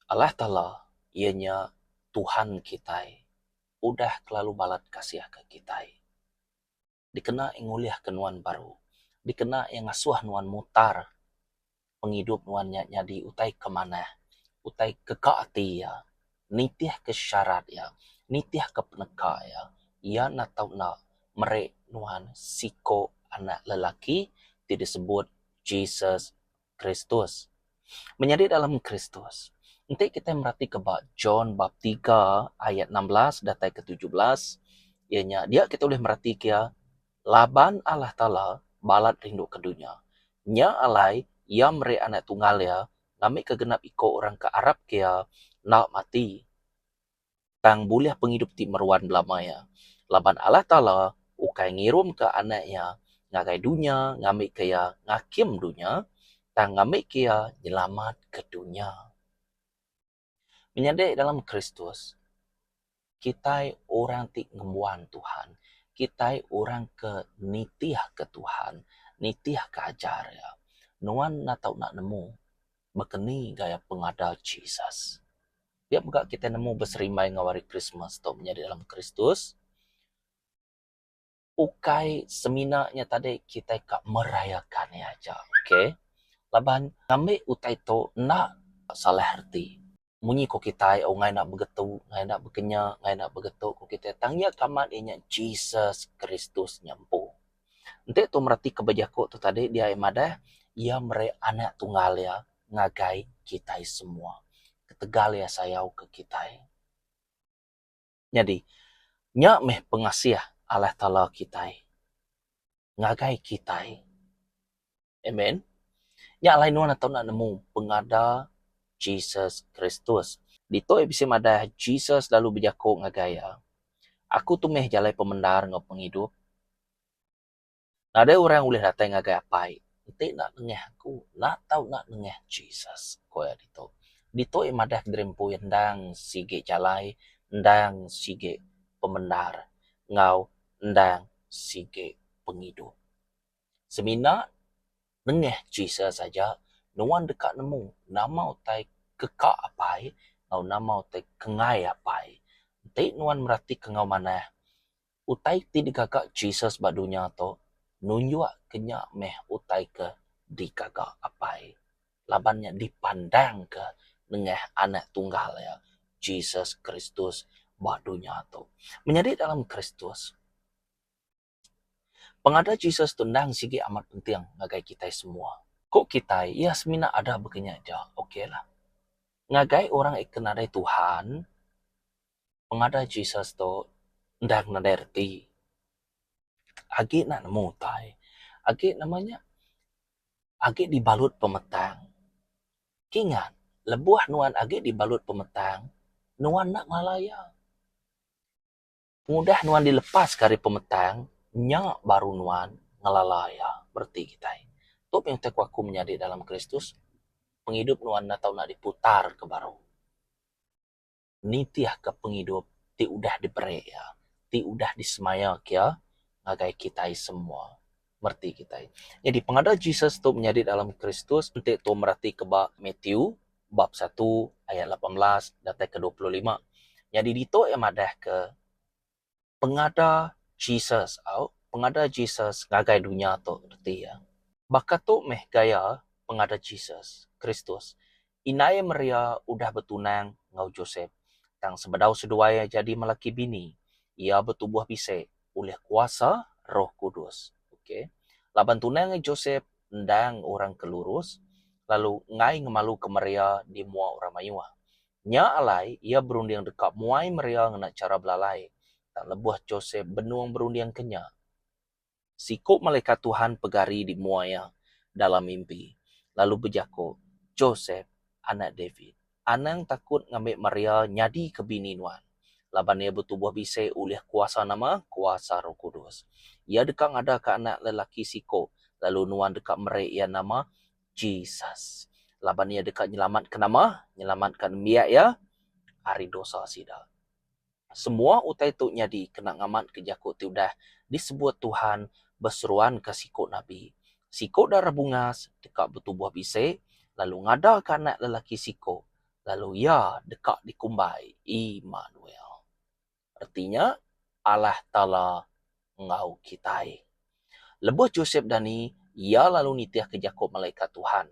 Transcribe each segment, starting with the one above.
Allah Ta'ala, ianya Tuhan kita, udah kelalu balat kasih ke kita. Dikena yang nguliah kenuan baru. Dikena yang ngasuh nuan mutar. Penghidup nuannya nyadi utai kemana. Utai kekaati ya. Nitiah ke syarat ya. Nitiah ke peneka ya. Ia nak tahu nak merek nuan siko anak lelaki tidak disebut Jesus Kristus. Menjadi dalam Kristus. Nanti kita merhati ke John bab 3 ayat 16 datai ke 17. Ianya dia kita boleh merhati kia laban Allah Ta'ala balat rindu ke dunia. Nya alai ia meri anak tunggal ya ngamik kegenap iko orang ke Arab kia nak mati. Tang buliah penghidup ti meruan belamaya. Laban Allah Ta'ala ukai ngirum ke anaknya ngagai dunia ngamik kaya ngakim dunia tang ngamik kia nyelamat ke dunia. Menyadari dalam Kristus, kita orang ti ngembuan Tuhan. Kita orang ke nitiah ke Tuhan. Nitiah ke ajar ya. Nuan na tahu nak nemu. Bekeni gaya pengada Jesus. Biar buka kita nemu berserimai ngawari Christmas. Atau menjadi dalam Kristus. Ukai seminarnya tadi kita kak merayakan aja. Okay? Laban ngambil utai to nak salah arti. Munyi ko kita o ngai nak begetu, ngai nak bekenya, ngai nak begetu ko kita tangnya kamat inya Jesus Kristus nyampu. Ente tu merati kebajako tu tadi dia emada ia mere anak tunggal ya ngagai kita semua. Ketegal ya sayau ke kita. Jadi nya meh pengasih Allah Ta'ala kita. Ngagai kita. Amen. Nya lain nuan atau nak nemu pengada Jesus Kristus. Dito bisa ada Jesus lalu berjaku ngagaya. Aku tu meh jalai pemendar ngau penghidup. Ada orang boleh datang ngagaya pai. Nanti nak nengeh aku. Nak tahu nak nengeh Jesus. Koya dito. Dito madah drempo ndang sige jalai. Ndang sige pemendar. Ngau ndang sige penghidup. Semina nengeh Jesus saja. Nuan dekat nemu. Nama utai kekak apai. Ngau nama utai kengai apai. Nanti nuan merati kengau mana. Utai ti digagak Jesus badunya to. Nunjuk kenya meh utai ke digagak apai. Labannya dipandang ke nengeh anak tunggal ya. Jesus Kristus badunya to. Menjadi dalam Kristus. Pengada Jesus tundang sigi amat penting ngagai kita semua. Kok kita, ya semina ada begini aja, oke lah. Ngagai orang ikenadai Tuhan, pengada Jesus to, ndak naderti. Agi nak nemu tai. Agi namanya, agi dibalut pemetang. Kingan, lebuah nuan agi dibalut pemetang, nuan nak ngalaya. Mudah nuan dilepas kari pemetang, nyak baru nuan ngalalaya. Berarti kita. Tuh yang aku menjadi dalam Kristus, penghidup nuan natau nak diputar ke baru. Nitiah ke penghidup, ti udah diberi ya. Ti udah disemayak ya. Ngagai kita semua. Merti kita. Jadi pengada Jesus tu menjadi dalam Kristus. Nanti tu merati ke Matthew, bab 1, ayat 18, datai ke 25. Jadi dito yang madah ke pengada Jesus. Pengada Jesus ngagai dunia tu. Berarti ya. Baka tu meh gaya pengada Jesus, Kristus. Inai Maria udah betunang ngau Joseph. Tang sebedau seduaya jadi melaki bini. Ia bertubuh bise oleh kuasa Roh Kudus. Okey. Laban tunang Joseph ndang orang kelurus. Lalu ngai ngemalu ke Maria di mua orang mayua. Nya alai ia berunding dekat muai Maria ngena cara belalai. Tak lebuh Joseph benuang berunding kenya. Sikuk malaikat Tuhan pegari di muaya dalam mimpi. Lalu berjaku, Joseph, anak David. Anang takut ngambil Maria nyadi ke bini nuan. Laban ia bertubuh bisai oleh kuasa nama, kuasa Roh Kudus. Ia dekat ada ke anak lelaki Siko. Lalu nuan dekat mereka ia nama Jesus. Laban ia dekat nyelamat ke nama, nyelamatkan biak ya, hari dosa sida. Semua utai tu nyadi kena ngamat ke jakut udah disebut Tuhan berseruan ke sikut Nabi. Sikut darah bungas dekat bertubuh bisik, lalu ngada ke anak lelaki sikut. Lalu ia dekat dikumbai Immanuel. Artinya Allah Ta'ala ngau kitai. Lebuh Joseph dani, ia lalu nitiah ke Jakob malaikat Tuhan.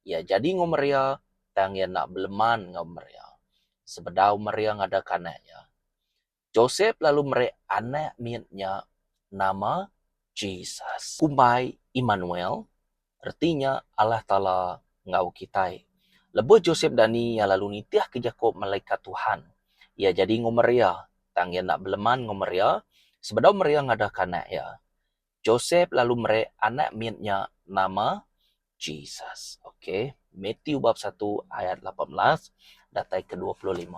Ia jadi ngomeria, tang ia nak beleman ngomeria. Sebedau meria ngadakan ya. Joseph lalu mere anak miatnya nama Jesus. Kumbai Immanuel, artinya Allah Ta'ala ngau kitai. Lebuh Joseph dani, ia lalu nitiah ke Jakob malaikat Tuhan. Ia jadi ngomeria, tang ia nak beleman ngomeria. Sebedau meria ngadakan ya. Joseph lalu mere anak miatnya nama Jesus. Oke, Matthew bab 1 ayat 18 datai ke-25.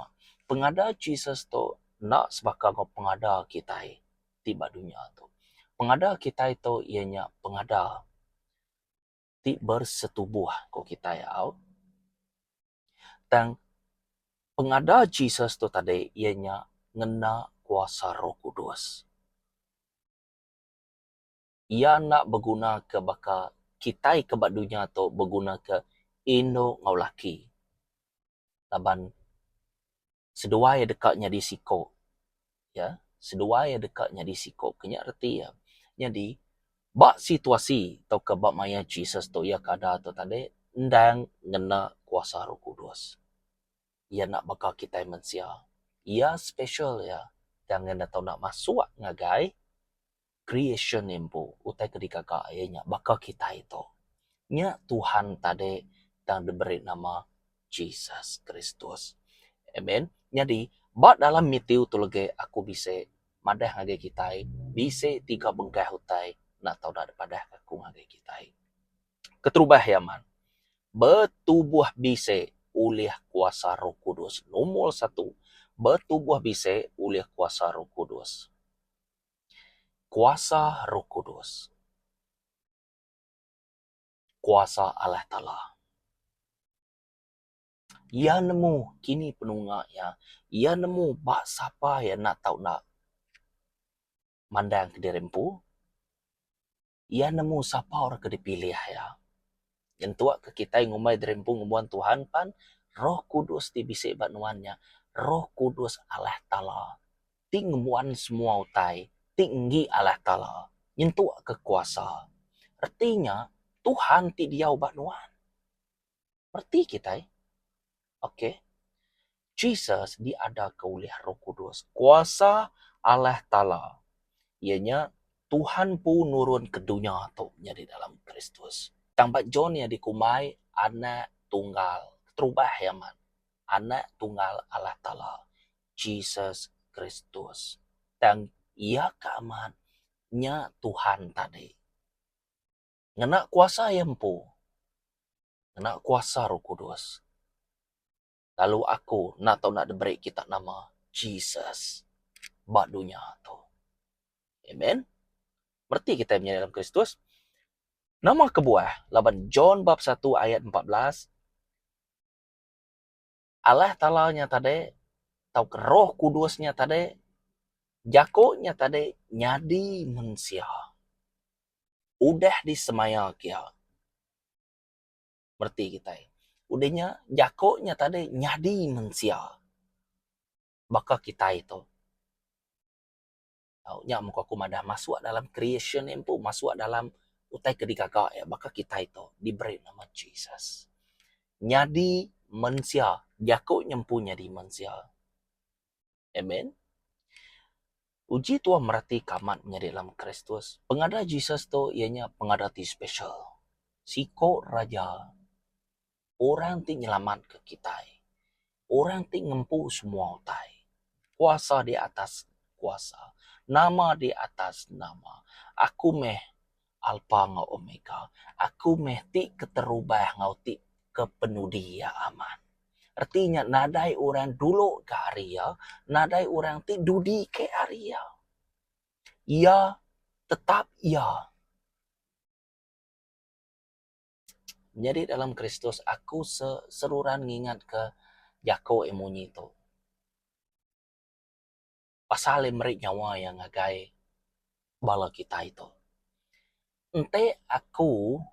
Pengada Jesus tu nak sebagai pengada kita tiba dunia tu. Pengada kita itu ianya pengada ti bersetubuh ko kita ya. Dan pengada Jesus tu tadi ianya ngena kuasa Roh Kudus. Ia nak berguna ke baka kita ke dunia tu berguna ke Indo ngau laki. Laban sedua ya dekatnya di siko. Ya, sedua ya dekatnya di siko. Kenya erti ya. Jadi, bak situasi atau ke bak maya Jesus tu ya kada tu tadi ndang ngena kuasa Roh Kudus. Ia nak baka kita manusia. Ia special ya. Jangan tahu nak masuk ngagai creation empu utai kedika ka ayahnya baka kita itu. Nya Tuhan tadi dan diberi nama Jesus Kristus. Amen. Jadi, bak dalam mitiu tu lagi aku bisa madah ngagai kita, bisa tiga bengkah hutai nak tahu dah pada aku ngagai kita. Keterubah ya man. Bertubuh bisa oleh kuasa Roh Kudus. Nomor 1, bertubuh bisa oleh kuasa Roh Kudus. Kuasa Roh Kudus. Kuasa Allah Ta'ala. Ia nemu kini penungak ya. Ia nemu bak siapa yang nak tahu nak mandang ke dirempu. Ia nemu siapa orang ke dipilih ya. Yang tua ke kita yang ngumai dirempu ngumuan Tuhan pan. Roh Kudus di bisik banuannya. Roh Kudus Allah Ta'ala. Ting ngumuan semua utai. Tinggi Allah Ta'ala. Yang tua ke kuasa. Artinya Tuhan ti dia banuan. Berarti kita Oke. Jesus diada ke oleh Roh Kudus. Kuasa Allah Ta'ala. Ianya Tuhan pun nurun ke dunia tu jadi dalam Kristus. Tambat John yang dikumai anak tunggal. Terubah ya man. Anak tunggal Allah Ta'ala. Jesus Kristus. Dan ia keaman nya Tuhan tadi. Ngena kuasa yang pu. Ngena kuasa Roh Kudus. Lalu aku nak tahu nak diberi kita nama Jesus. Bak dunia tu. Amen. Berarti kita menjadi dalam Kristus. Nama kebuah. Laban John bab 1 ayat 14. Allah Ta'ala-nya tadi. Tahu ke Roh Kudusnya tadi. Jakonya tadi. Nyadi manusia. Udah disemaya kia. Berarti kita. Udahnya Jakonya tadi. Nyadi manusia. Maka kita itu. Nya muka aku madah masuk dalam creation empu. Masuk dalam utai kedikaka ya. Maka kita itu diberi nama Jesus. Nyadi manusia. Jakob nyempu nyadi manusia. Amen. Uji tua merati kamat menjadi dalam Kristus. Pengada Jesus tu ianya pengada ti special. Siko raja. Orang ti nyelamat ke kita. Orang ti ngempu semua utai. Kuasa di atas kuasa. Nama di atas nama. Aku meh Alpha ngau Omega. Aku meh ti keterubah ngau ti kepenudi ya aman. Artinya nadai orang dulu ke Arya, nadai orang ti dudi ke Arya. Ia tetap ia. Jadi dalam Kristus aku seruran ngingat ke Jako emunyi itu. Pasal merik nyawa yang ngagai bala kita itu. Ente aku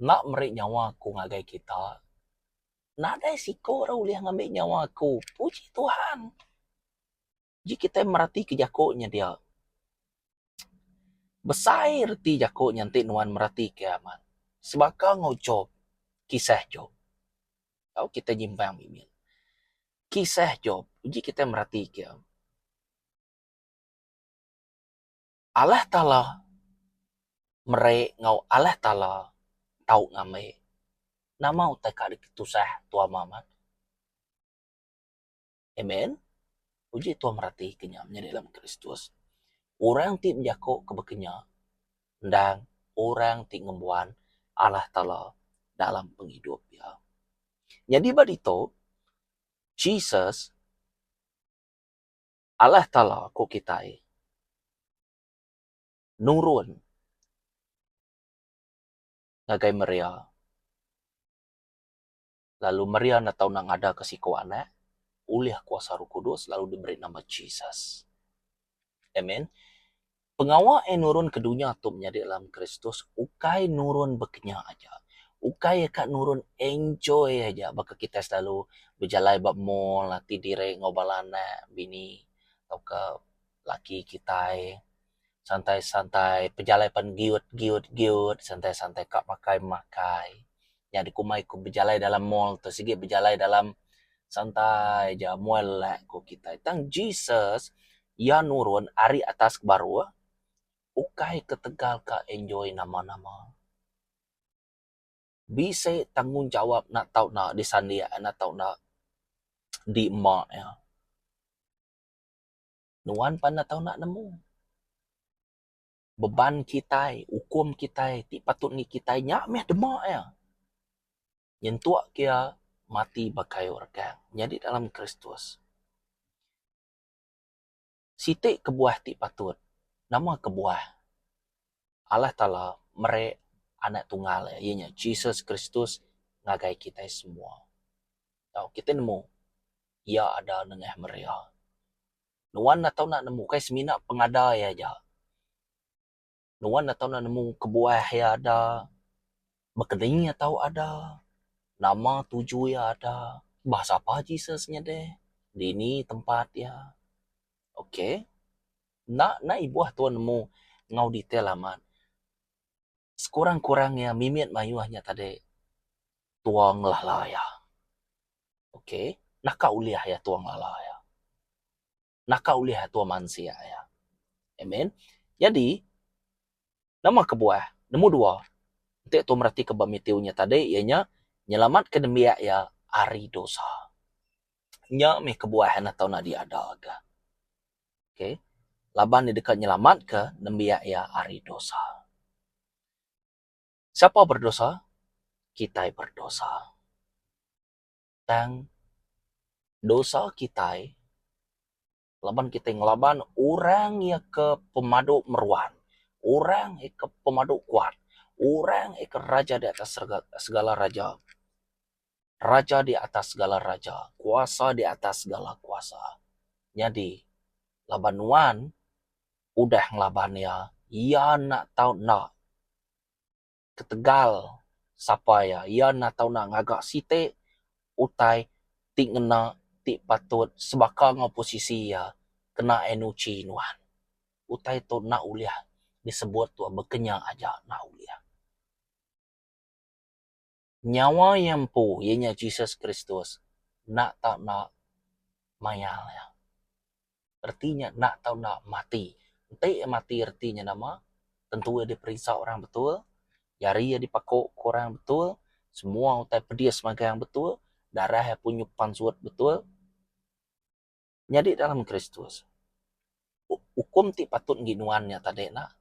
nak merik nyawa aku ngagai kita. Nada siko rau liang ngambil nyawa aku. Puji Tuhan. Jika kita merhati kejakonya dia. Besar reti jakonya nanti nuan merhati kiamat. Sebab ngau Job. Kisah Job. Kalau kita jimpang mimin. Kisah Job. Jika kita merhati kiamat. Allah Ta'ala merek ngau Allah Ta'ala tau ngamai. Nama utai kak dikitusah tua mamat. Amen. Puji Tuhan merhati kenyamnya dalam Kristus. Orang ti menjako kebekenya. Dan orang ti ngembuan Allah Ta'ala dalam penghidup ya. Jadi badito, Jesus, Allah Ta'ala ko kita nurun ngagai Maria. Lalu Maria na tahu nang ada kesiko anak, oleh kuasa Roh Kudus lalu diberi nama Jesus. Amen. Pengawal nurun ke dunia tu menjadi dalam Kristus, ukai nurun bekenya aja. Ukai kak nurun enjoy aja. Baka kita selalu berjalan bab mall, nanti direk ngobalana bini atau ke laki kita santai-santai, berjalan pan giut, santai-santai kak makai. Yang dikumai ku berjalan dalam mall, terus sige berjalan dalam santai aja, muelak ku kita. Tang Jesus, ya nurun ari atas baru, ukai ketegal ka enjoy nama-nama. Bisa tanggung jawab nak tahu nak disandia, nak tahu nak di emak ya. Nuan pan nak tahu nak nemu. Beban kita, hukum kita, ti patut ni kita nyak meh demak ya. Nyentuak kia mati bakai orang. Jadi dalam Kristus. Sitik kebuah ti patut. Nama kebuah. Allah Ta'ala merek anak tunggal ya. Ianya Jesus Kristus ngagai kita semua. Tahu kita nemu. Ia ada nengah meria. Nuan nak tahu nak nemu. Kai semina pengada ya aja. Nuan nak tahu nak nemu kebuah ya ada. Bekening ya tahu ada. Nama tuju ya ada. Bahasa apa Jesusnya deh. Di ini tempat ya. Oke. Nak ibuah tuan nemu ngau detail aman. Sekurang-kurangnya mimit mayuahnya tadi tuang lalaya. Oke. Naka uliah ya tuang lalaya. Naka uliah ya tuang mansia ya. Amen. Jadi nama kebuah. Nemu dua. Nanti tu merhati kebamitiunya tadi. Ianya nyelamat ke demiak ya ari dosa. Nya meh kebuahan atau nak diada aga. Oke. Laban di dekat nyelamat ke demiak ya ari dosa. Siapa berdosa? Kita berdosa. Dan dosa kita, laban kita ngelaban orang yang ke pemadu meruan, orang yang ke pemadu kuat, orang yang ke raja di atas segala raja, raja di atas segala raja, kuasa di atas segala kuasa. Jadi, labanuan udah ngelaban ya, ia nak tahu nak ketegal siapa ya, ia nak tahu nak ngagak site utai ti ngena ti patut sebakang oposisi ya kena enuci nuan. Utai tu nak uliah disebut tu berkenyang aja nak uliah. Nyawa yang pu ianya Jesus Kristus nak tak nak mayal ya. Artinya nak tahu nak mati. Nanti mati artinya nama tentu diperiksa orang betul. Yari dipakok orang betul. Semua utai pedia sebagai yang betul. Darah yang punya pansuat betul. Jadi dalam Kristus. Hukum ti patut ginuannya tadi nak.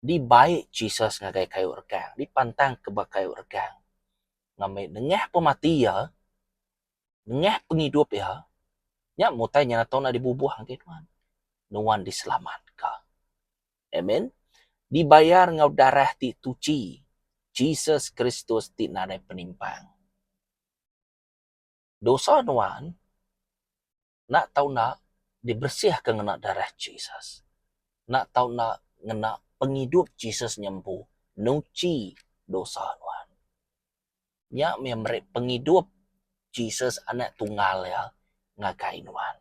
Di baik Jesus ngagai kayu rekang. Di pantang keba kayu rekang. Ngamai dengah pemati ya. Dengah penghidup ya. Nya mutai nyana tau na dibubuh angke tuan. Nuan diselamatkan. Amen. Dibayar ngau darah ti tuci. Jesus Kristus ti nadai penimpang. Dosa nuan. Nak tahu nak dibersih ke ngena darah Jesus. Nak tahu nak ngena penghidup Jesus nyempu. Nuci dosa nuan. nya merek penghidup Jesus anak tunggal ya ngakai nuan.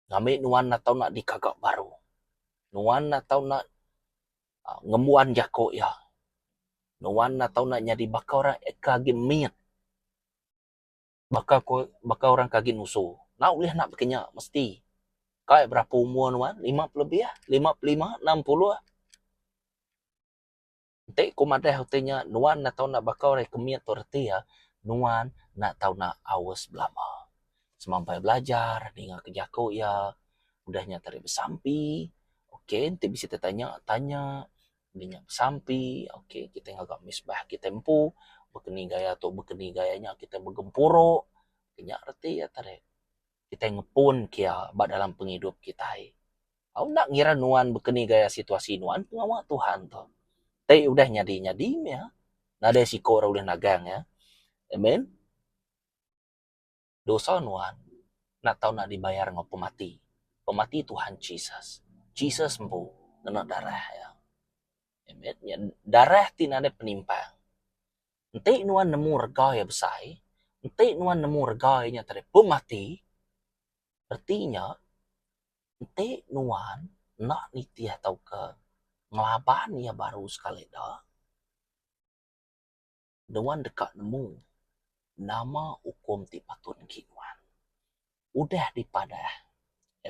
Ngambil nuan atau nak dikagak baru. Nuan atau nak ngemuan jako ya. Nuan atau nak jadi bakal orang kagi miat. Bakal orang kagi nusu. Nak boleh nak berkenyak mesti. Kaya berapa umur nuan? 50 lebih ya? 55, 60 lah. Nanti kumadah hutinya nuan atau nak bakal orang kemiat tu reti ya. Nuan nak tahu nak awas belama. Semampai belajar, dengar kejako ya. Udahnya tarik bersampi. Okey, nanti bisa tanya dia bersampi. Okey, kita agak misbah kita empu. Berkeni gaya atau berkeni gayanya kita bergempuro. Kenyak reti ya tarik. Kita ngepun kia bak dalam penghidup kita. Aku nak ngira nuan berkeni gaya situasi nuan pengawak Tuhan tu. Tapi udah nyadi ya. Nada siko orang udah nagang ya. Amen. Dosa nuan nak tahu nak dibayar ngau pemati. Pemati Tuhan Jesus. Jesus empu kena darah ya. Amen. Ya, darah tina ada penimpang. Nanti nuan nemu rega ya besai. Nanti nuan nemu rega nya tadi pemati. Artinya nanti nuan nak nitiah tahu ke ngelaban ya baru sekali dah. Nuan dekat nemu nama hukum ti patun kinuan. Udah dipadah.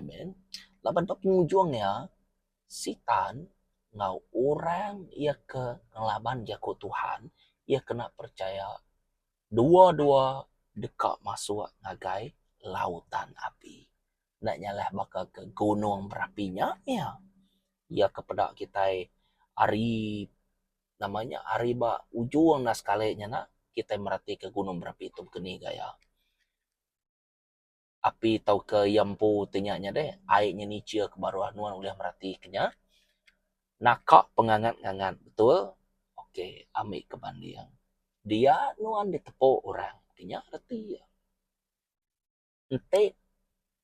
Amen. Laban tu penghujungnya sitan ngau orang ia ke ngelaban jago Tuhan, ia kena percaya dua-dua dekat masuk ngagai lautan api. Nak nyalah bakal ke gunung berapinya ya. Ia kepada kita hari namanya hari ba ujung nas kalenya nak kita merhati ke gunung berapi itu keni gaya. Api tau ke yampu tenyanya deh, airnya ni cia ke bawah nuan boleh merhati kenya. Nakak pengangat-ngangat betul. Okey, ambil kebanding. Dia nuan ditepuk orang. Artinya reti ya. Ente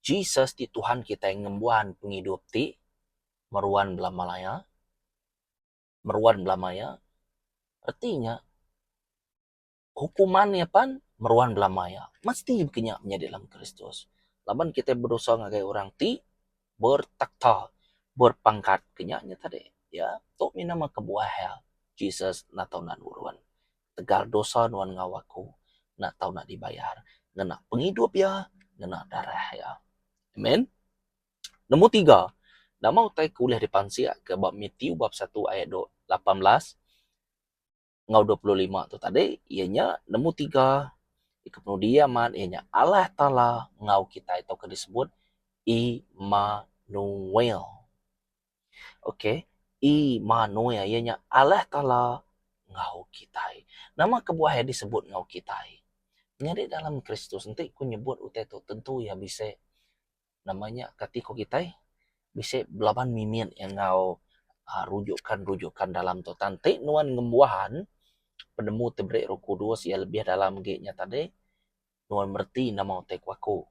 Jesus di Tuhan kita yang ngembuan penghidup ti meruan belamaya. Meruan belamaya. Artinya hukumannya pan meruan belamaya. Mesti berkenyak menjadi dalam Kristus. Laban kita berdosa ngagai orang ti bertakta, berpangkat kenyaknya tadi. Ya, tok minama kebuah ya. Jesus nak tahu nak uruan. Tegal dosa nuan ngawaku. Nak tahu nak dibayar. Ngena penghidup ya. Ngena darah ya. Amen. Nombor 3. Nama utai kuliah dipansiak ke bab Matius bab 1 ayat 18 ngau 25 tu tadi. Ianya nombor 3. Kemudian ianya Allah Ta'ala ngau kita itu ke disebut Immanuel. Okey. Immanuel ianya Allah Ta'ala ngau kita. Nama kebuah yang disebut ngau kita. Nyari dalam Kristus. Nanti aku nyebut utai itu tentu ya bisa namanya ketika kita bisa belaban mimin yang ngau rujukan dalam tu. Nanti nuan ngembuahan penemu tebrek Roh Kudus ya lebih dalam G-nya tadi. Nuan merti nama utai kuaku.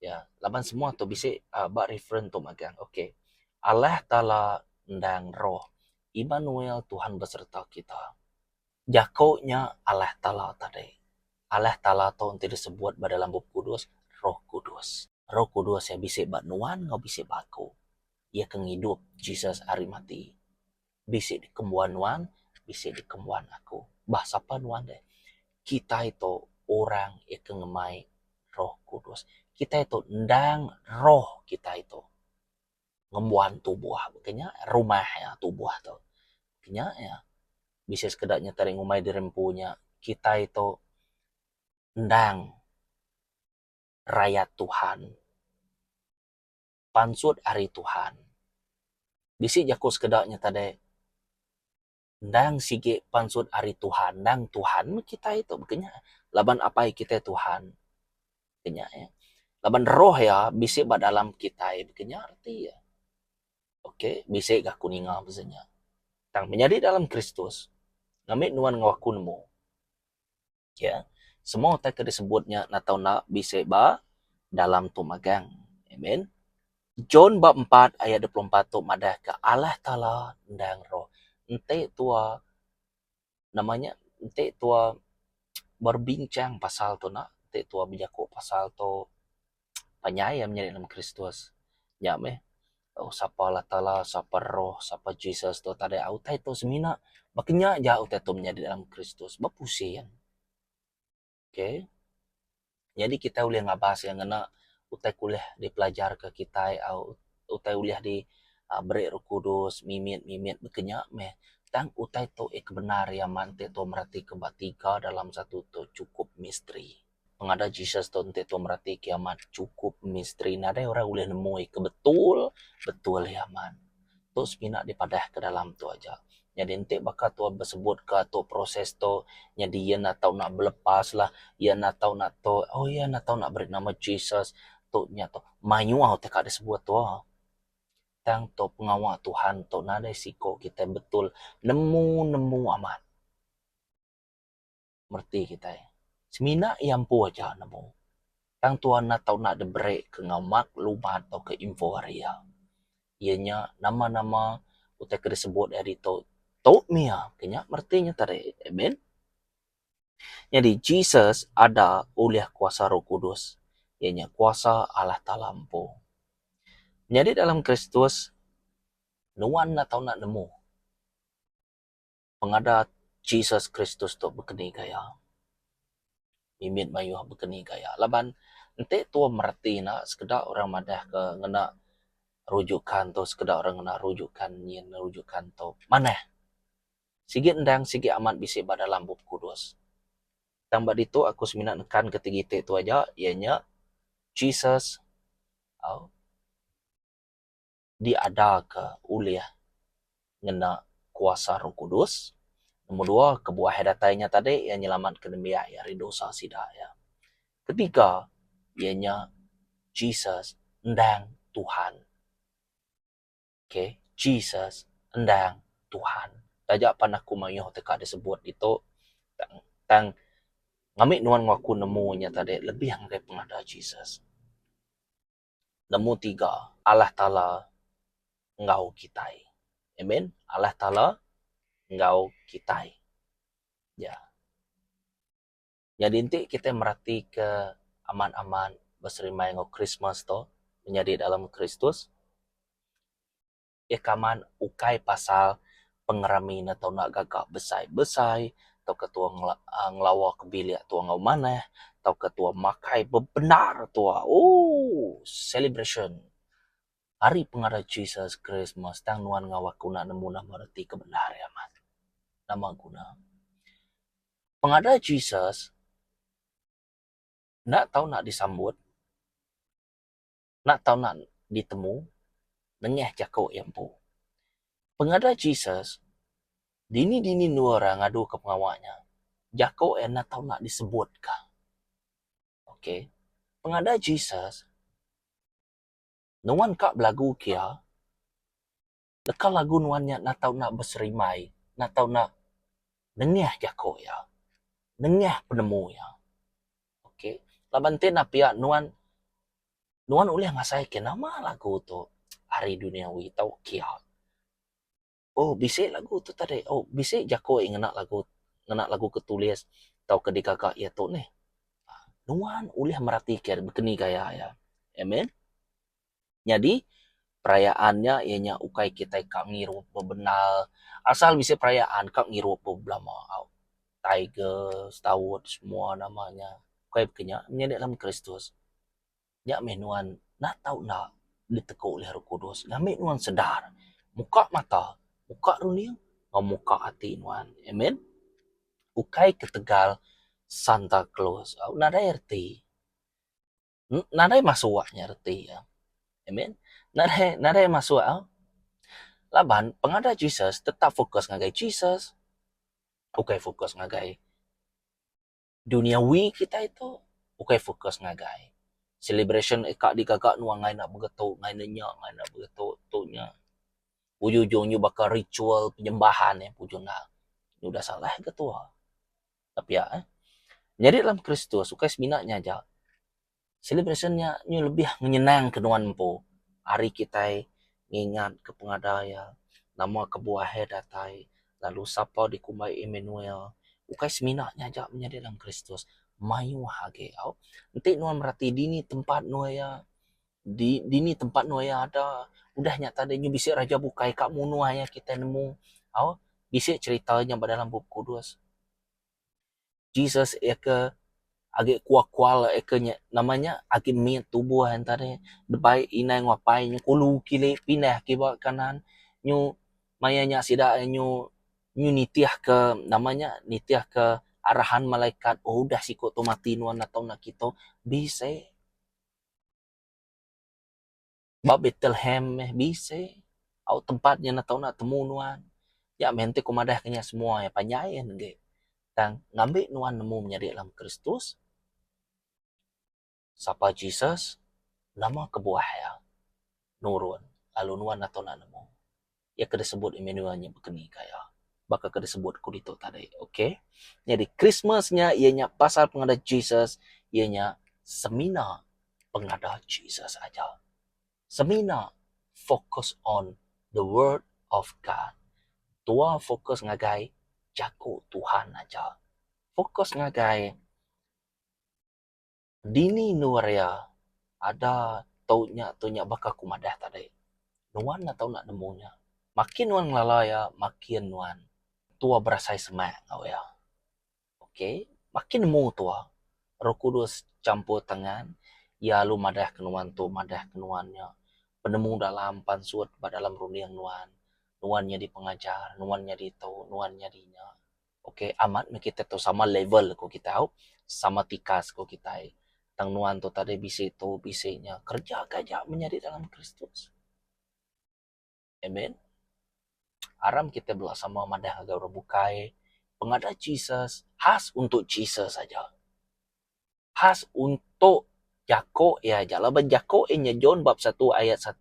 Ya, laban semua tu bisa bak referen tu magang. Okey. Allah Ta'ala ndang roh. Immanuel Tuhan beserta kita. Jakoknya Allah Ta'ala tadi. Allah Ta'ala tu nanti disebut dalam buku kudus Roh Kudus. Roh Kudus yang bisa bak nuan ngau bisa baku. Ia keng hidup Jesus hari mati. Bisa dikembuan nuan, bisa dikembuan aku. Bahasa apa nuan deh? Kita itu orang yang keng ngemai Roh Kudus. Kita itu ndang roh kita itu ngembuan tubuh. Makanya rumah ya tubuh tu. Makanya ya bisa sekedarnya taring umai dirempunya. Kita itu ndang rakyat Tuhan. Pansut hari Tuhan. Bisa jago sekedarnya tadi. Ndang sige pansut hari Tuhan. Ndang Tuhan kita itu. Makanya laban apa kita Tuhan. Makanya ya. Laban roh ya bisa dalam kita. Makanya arti ya. Okey, bisa gak kuninga maksudnya. Tang menjadi dalam Kristus. Ngamit nuan ngawakunmu. Ya. Semua tak disebutnya natau nak bisa ba dalam tu magang. Amen. John bab 4 ayat 24 tu madah ke Allah Ta'ala ndang roh. Ente tua namanya ente tua berbincang pasal tu nak te tua berjaku pasal tu penyayam menjadi dalam Kristus. Ya meh, oh sapa Allah Ta'ala, sapa roh, sapa Jesus tu tadi autai tu semina makanya ja autai tu menjadi dalam Kristus. Bapusing. Okay? Jadi kita boleh ngabas yang kena utai kuliah dipelajar ke kita au utai kuliah di beri Roh Kudus mimit bekenya meh tang utai to kebenar yang mante to merati kebatiga dalam satu to cukup misteri. Pengada Jesus to ente to merati kiamat cukup misteri. Nada orang boleh nemui kebetul betul yaman. To sepina dipadah ke dalam tu aja. Jadi ente bakal tu bersebut ke tu proses tu jadi ia nak tahu nak berlepas lah, ia nak tahu nak tu, oh ia nak tahu nak beri nama Jesus tu nya tu mayuah te kada sebut tu. Tang tu pengawal Tuhan tu nada siko kita betul nemu amat. Merti kita. Semina yang pu aja nemu. Tang Tuhan nak tahu nak diberi ke ngamak lumat atau ke info area. Ianya nama-nama utai kena sebut dari to mia kenya mertinya tadi. Amen. Jadi Jesus ada oleh kuasa Roh Kudus. Ianya kuasa Allah Ta'ala ampu. Jadi dalam Kristus nuan nak tahu nak nemu. Pengada Jesus Kristus tu berkeni gaya. Mimit mayuh berkeni gaya. Laban ente tua merti nak sekedar orang madah ke ngena rujukan tu sekedar orang ngena rujukan nyin rujukan tu. Mana? Sigit ndang sigit amat bisik pada dalam Buku Kudus. Tambah itu aku seminat nekan ketiga itu aja ianya Jesus diada ke oleh ngena kuasa Roh Kudus. Nomor dua, kebuah hedatainya tadi yang nyelamat ke dembia ya dosa sida ya. Ketiga, ianya Jesus ndang Tuhan. Okay, Jesus ndang Tuhan. Tajak pan aku mayuh teka disebut itu tang ngamik nuan ngaku nemunya tadi lebih yang dari pengada Jesus. Nemu tiga, Allah Ta'ala ngau kitai. Amen. Allah Ta'ala ngau kitai. Ya. Jadi inti kita merhati ke aman-aman berserimai ngau Christmas to menjadi dalam Kristus. Kaman ukai pasal pengeramin atau nak gagak besai-besai atau ketua ngelawa kebilik tua ngau maneh atau ketua makai bebenar tua celebration hari pengada Jesus Christmas tang nuan ngawakuna nemu nama reti kebenar ya man nama guna pengada Jesus nak tahu nak disambut nak tahu nak ditemu nengeh jako yang pu pengada Jesus dini dua orang ngadu ke pengawaknya jako nak tahu nak disebut kah. Okay. Pengada Jesus nuan kak belagu kia dekal lagu nuannya nak tahu nak berserimai nak tahu nak nengeh jako ya nengeh penemu ya. Okay. Laban te na pia nuan uleh ngasai ke nama lagu tu hari duniawi tau kia. Oh bisik lagu tu tadi. Oh bisik jako ngena lagu ketulis tau kedikaka ya tu nih. Nuan uleh merhati ke berkeni gaya ya. Amen. Jadi perayaannya ianya ukai kita kak ngiru bebenal asal bisa perayaan kak ngiru beblama Tiger, Star Wars semua namanya ukai bekenya menjadi dalam Kristus ya menuan nak tahu nak ditekuk oleh Roh Kudus ngambil nuan sedar muka mata muka dunia muka hati nuan amen ukai ketegal Santa Claus nadai erti nadai masuknya erti ya amen nadai masuk laban pengada Jesus tetap fokus ngagai Jesus bukan fokus ngagai duniawi kita itu bukan fokus ngagai celebration ekak digagak nuang ngai nak begetuk ngai nanya ngai nak begetuk tunya ujung-ujungnya bakal ritual penyembahan ya pujuna ini udah salah ketua tapi ya jadi dalam Kristus suka seminatnya aja celebrationnya ini lebih menyenang kenuan po hari kita ngingat ke pengadaya nama kebuah datai lalu sapa dikumbai Emmanuel Ukai seminanya aja menjadi dalam Kristus. Mayu hage au. Nanti nuan merati dini tempat nuaya dini tempat nuaya ada. Udah nyata deh bisa raja bukai kamu nuaya kita nemu. Au bisa ceritanya dalam buku kudus. Jesus ya ke agak kuak-kual ekanya namanya agak miet tubuh antara depai inai ngapai nyu kulu kile pindah ke bawah kanan nyu mayanya sida nyu nitiah ke namanya nitiah ke arahan malaikat oh udah siko to mati nuan atau nak kita bisa ba Bethlehem bisa au tempatnya atau nak temu nuan ya mente kumadah kenya semua ya panyain ge tang ngambil nuan nemu menjadi dalam Kristus sapa Jesus nama kebuah ya nurun lalu nuan atau nak nemu ya kada sebut Emmanuelnya begini kaya baka kada sebut kulito tadi oke okay? Jadi Christmasnya ianya pasal pengada Jesus ianya semina pengada Jesus aja semina fokus on the word of God tua fokus ngagai jago Tuhan aja fokus ngagai dini nuria ada taunya baka kumadah tadi nuan atau nak nemunya makin nuan ngelalaya makin nuan tua berasai semak ngau ya oke makin nemu tua Roh Kudus campur tangan ya lu madah kenuan tu madah kenuannya penemu dalam pansut dalam runiang nuan nuannya di pengajar nuannya di tau nuannya dinya oke amat kita tu sama level ko kita sama tikas ko kita tang nuan tu tadi bisa tu bisanya kerja gajah menjadi dalam Kristus amen aram kita bersama madah agak bukai pengada Jesus khas untuk Jesus saja khas untuk Jako ya jalaban Jako nya John bab 1 ayat 1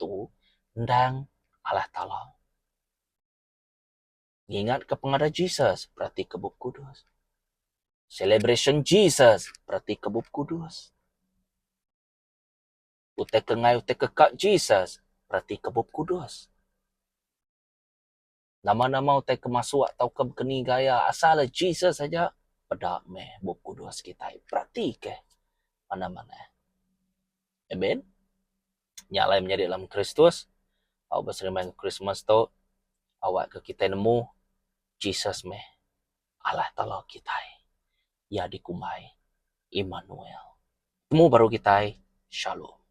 ndang Allah Ta'ala ingat ke pengada Jesus berarti ke bab kudus celebration Jesus berarti ke bab kudus ute kengai ute kekak Jesus berarti ke bab kudus nama-nama utai kemasuk atau ke keni gaya asal Jesus saja pedak meh bab kudus kita berarti ke mana-mana amen nyalai menjadi dalam Kristus awak berseriman Christmas tu awak ke kita nemu Jesus meh Allah Ta'ala kita ya dikumai Immanuel temu baru kita shalom